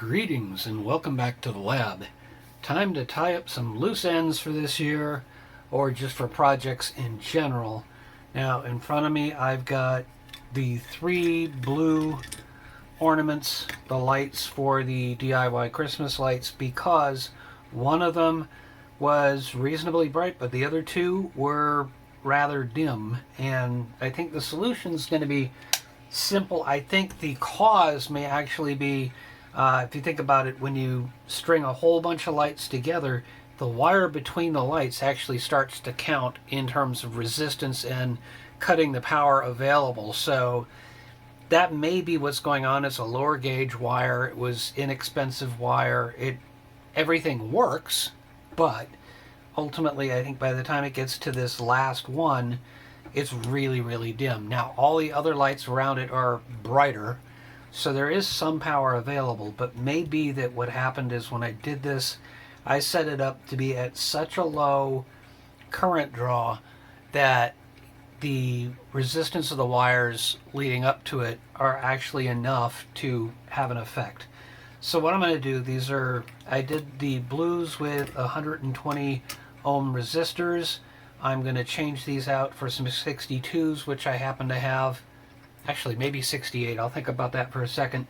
Greetings and welcome back to the lab. Time to tie up some loose ends for this year or just for projects in general. Now in front of me I've got the 3 blue ornaments, the lights for the DIY Christmas lights, because one of them was reasonably bright but the other 2 were rather dim, and I think the solution is going to be simple. I think the cause may actually be, if you think about it, when you string a whole bunch of lights together, the wire between the lights actually starts to count in terms of resistance and cutting the power available. So that may be what's going on. It's a lower gauge wire. It was inexpensive wire. Everything works, but ultimately I think by the time it gets to this last one, it's really, really dim. Now all the other lights around it are brighter, so there is some power available, but maybe that what happened is when I did this, I set it up to be at such a low current draw that the resistance of the wires leading up to it are actually enough to have an effect. So what I'm going to do, I did the blues with 120 ohm resistors. I'm going to change these out for some 62s, which I happen to have. Actually, maybe 68. I'll think about that for a second.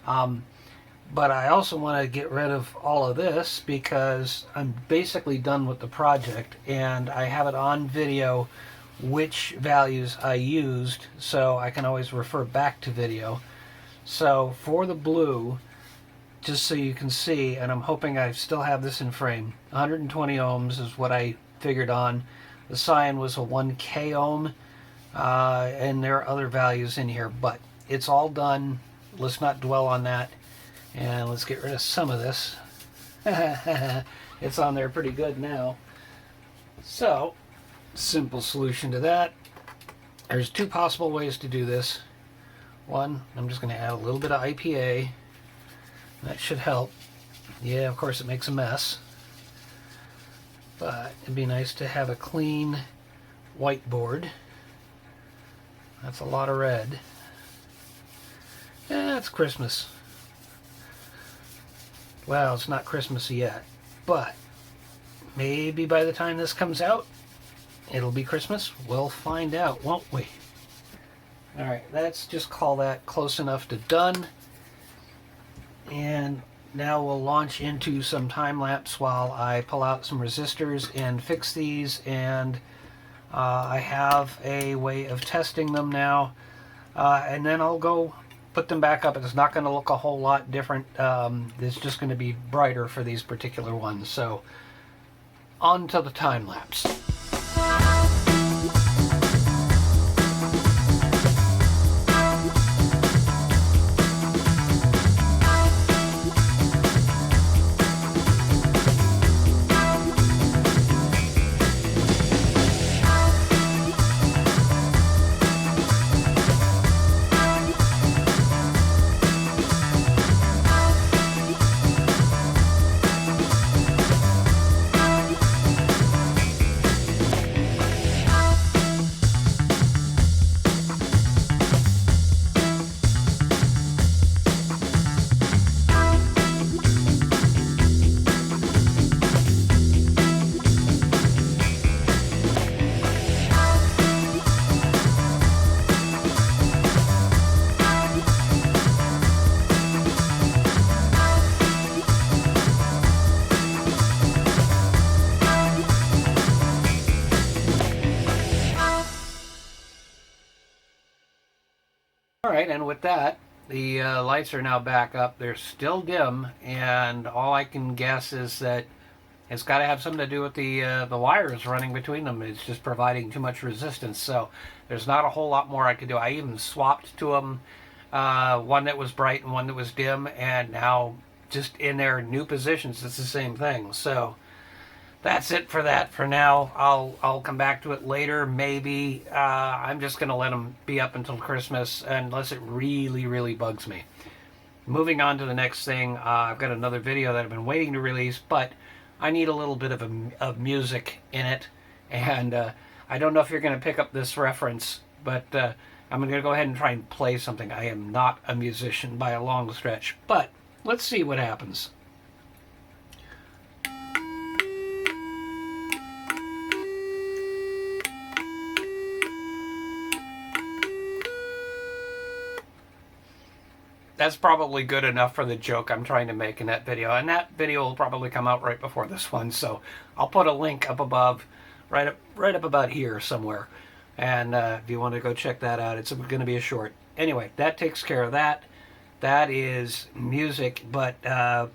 But I also want to get rid of all of this because I'm basically done with the project, and I have it on video which values I used, so I can always refer back to video. So for the blue, just so you can see, and I'm hoping I still have this in frame, 120 ohms is what I figured on. The cyan was a 1K ohm, and there are other values in here, but it's all done. Let's not dwell on that, and let's get rid of some of this. It's on there pretty good now. So, simple solution to that. There's 2 possible ways to do this. One, I'm just going to add a little bit of IPA. That should help. Yeah, of course it makes a mess, but it'd be nice to have a clean whiteboard. That's a lot of red. Yeah, it's Christmas. Well, it's not Christmas yet, but maybe by the time this comes out, it'll be Christmas. We'll find out, won't we? Alright, let's just call that close enough to done. And now we'll launch into some time lapse while I pull out some resistors and fix these, and I have a way of testing them now, and then I'll go put them back up. It's not going to look a whole lot different. It's just going to be brighter for these particular ones. So on to the time lapse. Alright, and with that, the lights are now back up. They're still dim, and all I can guess is that it's got to have something to do with the wires running between them. It's just providing too much resistance, so there's not a whole lot more I could do. I even swapped to them, one that was bright and one that was dim, and now just in their new positions, it's the same thing. So that's it for that for now. I'll come back to it later, maybe. I'm just going to let them be up until Christmas, unless it really, really bugs me. Moving on to the next thing, I've got another video that I've been waiting to release, but I need a little bit of music in it, and I don't know if you're going to pick up this reference, but I'm going to go ahead and try and play something. I am not a musician by a long stretch, but let's see what happens. That's probably good enough for the joke I'm trying to make in that video. And that video will probably come out right before this one. So I'll put a link up above, right up about here somewhere. And if you want to go check that out, it's going to be a short. Anyway, that takes care of that. That is music. But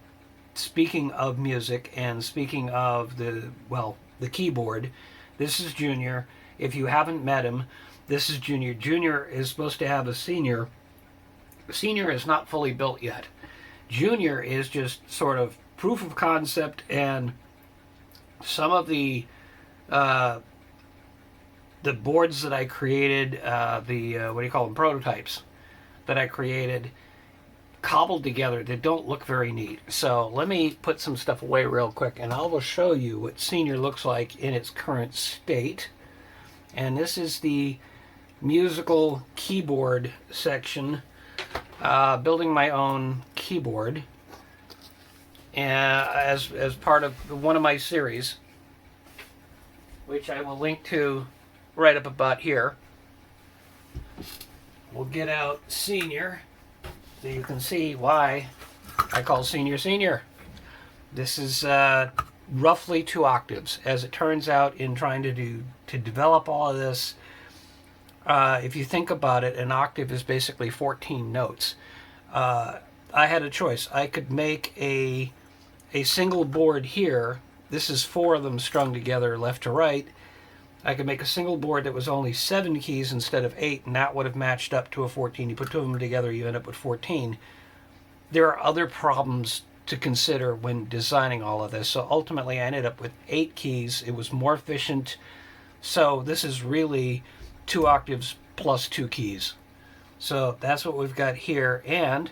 speaking of music and speaking of the keyboard, this is Junior. If you haven't met him, this is Junior. Junior is supposed to have a senior. Senior is not fully built yet. Junior is just sort of proof of concept, and some of the boards that I created, what do you call them, prototypes that I created, cobbled together, they don't look very neat. So let me put some stuff away real quick, and I will show you what Senior looks like in its current state. And this is the musical keyboard section. Building my own keyboard as part of one of my series, which I will link to right up about here. We'll get out Senior so you can see why I call Senior Senior. This is roughly 2 octaves. As it turns out, in trying to develop all of this, if you think about it, an octave is basically 14 notes. I had a choice. I could make a single board here. This is 4 of them strung together left to right. I could make a single board that was only 7 keys instead of 8, and that would have matched up to a 14. You put 2 of them together, you end up with 14. There are other problems to consider when designing all of this. So ultimately I ended up with 8 keys. It was more efficient. So this is really 2 octaves plus 2 keys. So that's what we've got here, and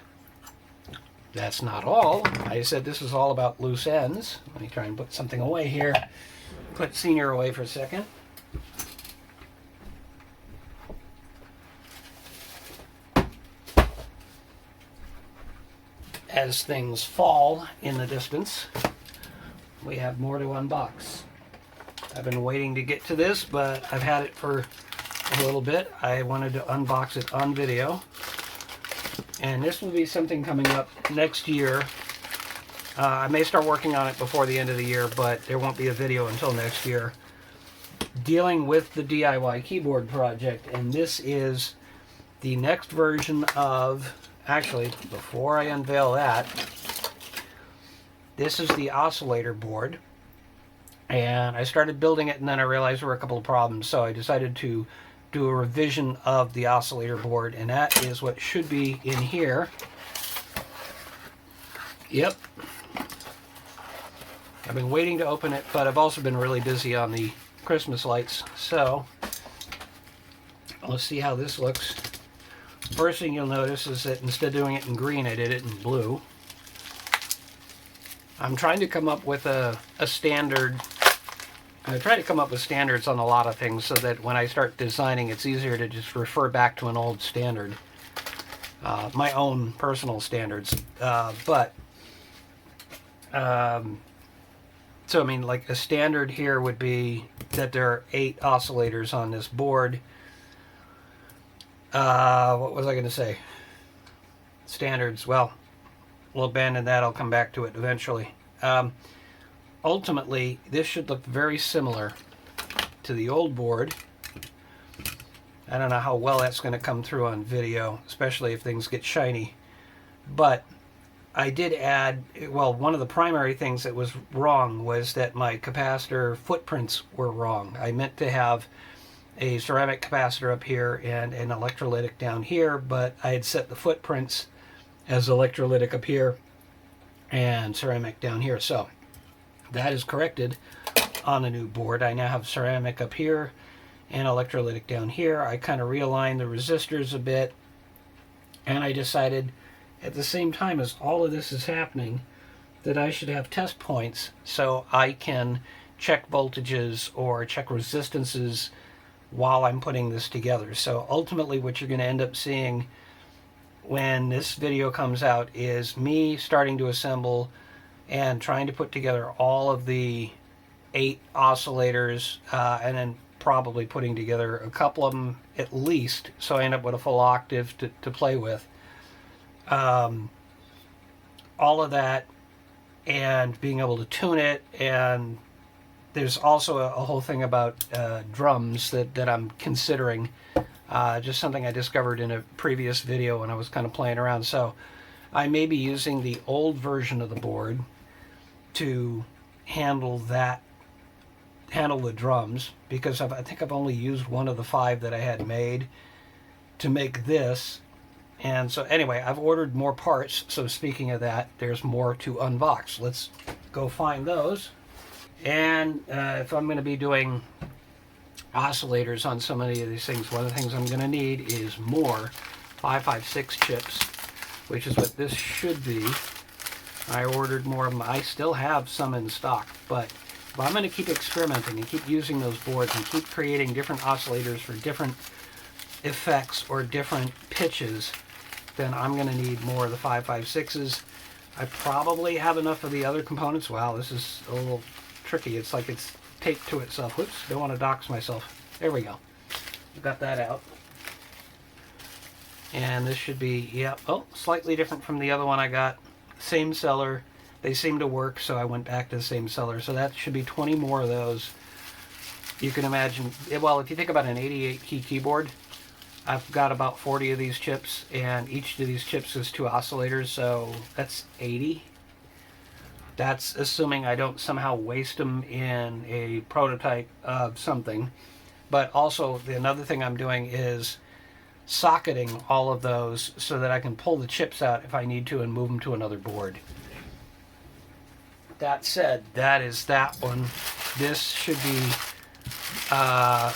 that's not all. I said this is all about loose ends. Let me try and put something away here. Put Senior away for a second. As things fall in the distance, we have more to unbox. I've been waiting to get to this, but I've had it for a little bit. I wanted to unbox it on video, and this will be something coming up next year. I may start working on it before the end of the year, but there won't be a video until next year, dealing with the DIY keyboard project. And this is the next version of, actually, before I unveil that, this is the oscillator board. And I started building it, and then I realized there were a couple of problems, so I decided to do a revision of the oscillator board, and that is what should be in here. Yep. I've been waiting to open it, but I've also been really busy on the Christmas lights, so let's see how this looks. First thing you'll notice is that instead of doing it in green, I did it in blue. I'm trying to come up with a standard. I try to come up with standards on a lot of things so that when I start designing, it's easier to just refer back to an old standard. My own personal standards. So I mean, like a standard here would be that there are 8 oscillators on this board. What was I going to say? Standards, well, we'll abandon that. I'll come back to it eventually. Ultimately, this should look very similar to the old board. I don't know how well that's going to come through on video, especially if things get shiny. But I did add, well, one of the primary things that was wrong was that my capacitor footprints were wrong. I meant to have a ceramic capacitor up here and an electrolytic down here, but I had set the footprints as electrolytic up here and ceramic down here. So that is corrected on the new board. I now have ceramic up here and electrolytic down here. I kind of realigned the resistors a bit, and I decided at the same time as all of this is happening that I should have test points so I can check voltages or check resistances while I'm putting this together. So ultimately what you're going to end up seeing when this video comes out is me starting to assemble and trying to put together all of the 8 oscillators, and then probably putting together a couple of them at least, so I end up with a full octave to play with. All of that, and being able to tune it, and there's also a whole thing about drums that I'm considering. Just something I discovered in a previous video when I was kind of playing around. So I may be using the old version of the board to handle the drums, because I think I've only used one of the 5 that I had made to make this. And so anyway, I've ordered more parts, so speaking of that, there's more to unbox. Let's go find those. And if I'm going to be doing oscillators on so many of these things, one of the things I'm going to need is more 556 chips, which is what this should be. I ordered more of them. I still have some in stock, but if I'm going to keep experimenting and keep using those boards and keep creating different oscillators for different effects or different pitches, then I'm going to need more of the 556s. I probably have enough of the other components. Wow, this is a little tricky. It's like it's taped to itself. Whoops, don't want to dox myself. There we go. Got that out. And this should be, yeah, oh, slightly different from the other one I got. Same seller. They seem to work, so I went back to the same seller. So that should be 20 more of those. You can imagine, well, if you think about an 88 key keyboard, I've got about 40 of these chips, and each of these chips is 2 oscillators, so that's 80. That's assuming I don't somehow waste them in a prototype of something. But also, another thing I'm doing is socketing all of those so that I can pull the chips out if I need to and move them to another board. That said, that is that one. This should be, I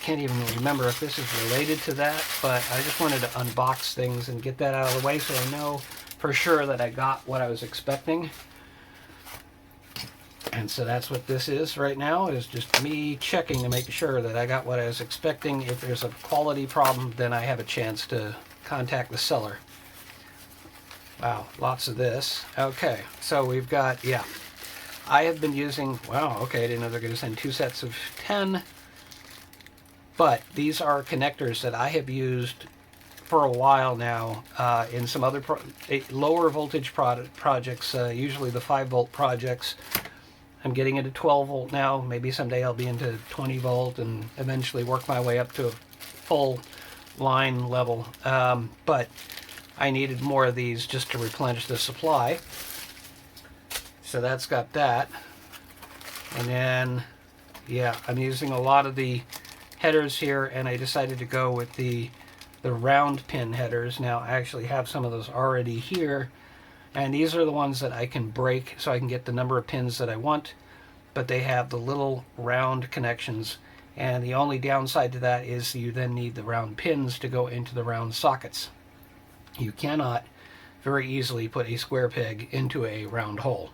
can't even remember if this is related to that, but I just wanted to unbox things and get that out of the way so I know for sure that I got what I was expecting. And so that's what this is right now, is just me checking to make sure that I got what I was expecting. If there's a quality problem, then I have a chance to contact the seller. Wow, lots of this. Okay, so we've got, yeah. I have been using, wow, okay, I didn't know they're going to send 2 sets of 10. But these are connectors that I have used for a while now in some other lower voltage projects, usually the 5-volt projects. I'm getting into 12 volt now. Maybe someday I'll be into 20 volt and eventually work my way up to a full line level. But I needed more of these just to replenish the supply. So that's got that. And then, yeah, I'm using a lot of the headers here, and I decided to go with the round pin headers. Now I actually have some of those already here, and these are the ones that I can break so I can get the number of pins that I want, but they have the little round connections, and the only downside to that is you then need the round pins to go into the round sockets. You cannot very easily put a square peg into a round hole.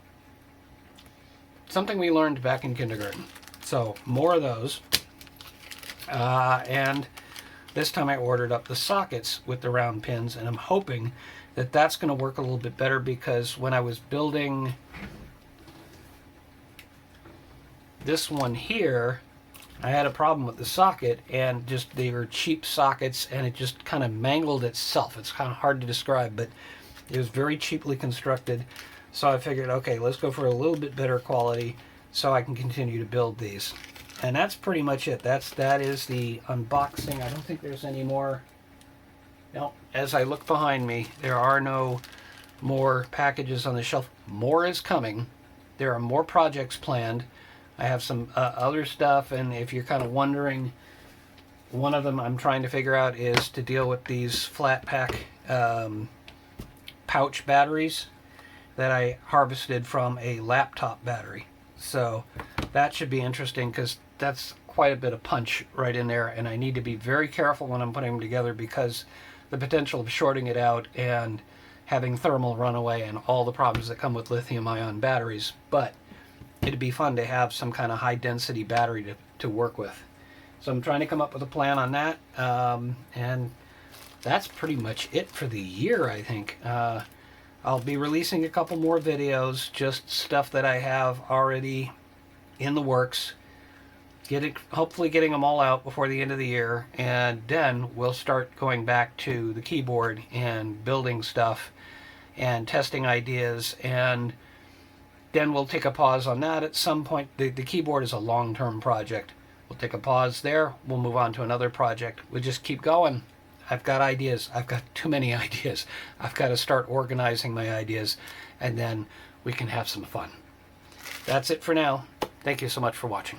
Something we learned back in kindergarten. So more of those. And this time I ordered up the sockets with the round pins, and I'm hoping that that's going to work a little bit better, because when I was building this one here, I had a problem with the socket, and just they were cheap sockets, and it just kind of mangled itself. It's kind of hard to describe, but it was very cheaply constructed. So I figured, okay, let's go for a little bit better quality so I can continue to build these. And that's pretty much it. That is the unboxing. I don't think there's any more. No, as I look behind me, there are no more packages on the shelf. More is coming. There are more projects planned. I have some other stuff, and if you're kind of wondering, one of them I'm trying to figure out is to deal with these flat pack pouch batteries that I harvested from a laptop battery. So that should be interesting, because that's quite a bit of punch right in there, and I need to be very careful when I'm putting them together, because the potential of shorting it out and having thermal runaway and all the problems that come with lithium-ion batteries. But it'd be fun to have some kind of high-density battery to work with. So I'm trying to come up with a plan on that, and that's pretty much it for the year, I think. I'll be releasing a couple more videos, just stuff that I have already in the works. Hopefully getting them all out before the end of the year, and then we'll start going back to the keyboard and building stuff and testing ideas, and then we'll take a pause on that at some point. The keyboard is a long-term project. We'll take a pause there. We'll move on to another project. We'll just keep going. I've got ideas. I've got too many ideas. I've got to start organizing my ideas, and then we can have some fun. That's it for now. Thank you so much for watching.